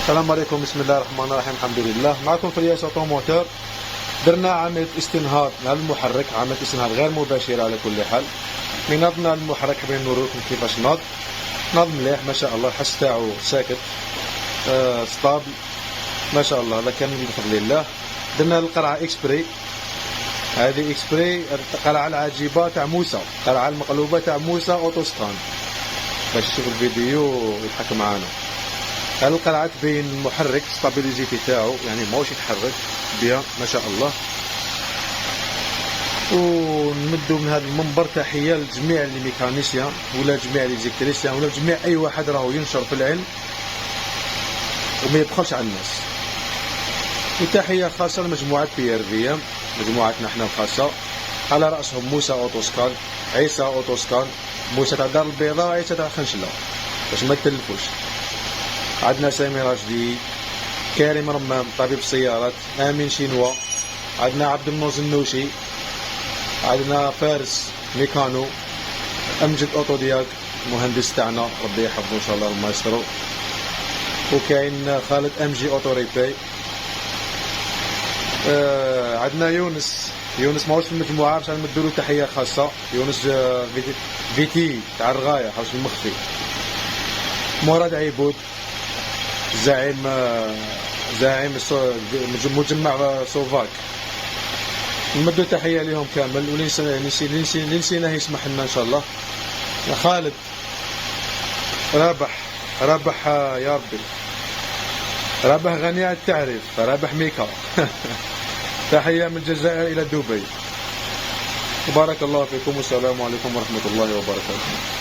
السلام عليكم، بسم الله الرحمن الرحيم. الحمد لله. معكم في رياس اوتوموتور. درنا عملية استنهاض على المحرك، عملية استنهاض غير مباشرة على كل حال. من نضنا المحرك حابين نوريكم كيفاش ناض مليح ما شاء الله. الحس تاعو ساكت ستابل ما شاء الله، هذا كامل بفضل الله. درنا القرعة اكسبري، هذه اكسبري القرعة العجيبة تاع موسى، القرعة المقلوبة تاع موسى اوتوسكان، باش تشوف الفيديو ويضحك معانا. هذه القرعة تبين المحرك ستابيليزيتي تاعو، يعني ماهوش يتحرك بيان ما شاء الله. ونمدو من هذا المنبر تحية لجميع الميكانيسيان ولا جميع ليزيكتريسيان ولا جميع اي واحد راهو ينشر في العلم وما يبخلش على الناس. وتحية خاصة لمجموعة PRVM، مجموعتنا احنا الخاصة، على رأسهم موسى اوتوسكان، عيسى اوتوسكان، موسى تاع دار البيضاء، عيسى تاع خنشلة، باش ما تلفوش. عندنا سامي راشدي، كريم رمام طبيب السيارات، امين شينوا، عندنا عبد المنوز النوشي، عندنا فارس ميكانو، امجد اوتودياك مهندس تاعنا ربي يحفظه ان شاء الله المايسترو، وكاين خالد MG اوتو ريباي. عندنا يونس ماهوش في المجموعه، باش نديرو تحيه خاصه. يونس فيتي تاع الرغايه حوش المخفي. مراد عيبود زعيم مجمع سوفاك، نمدو تحيه لهم كامل. واللي نسيناه يسمح لنا ان شاء الله. خالد رابح يا ربي، رابح غني عن التعريف، رابح ميكا. تحيه من الجزائر الى دبي. بارك الله فيكم والسلام عليكم ورحمه الله وبركاته.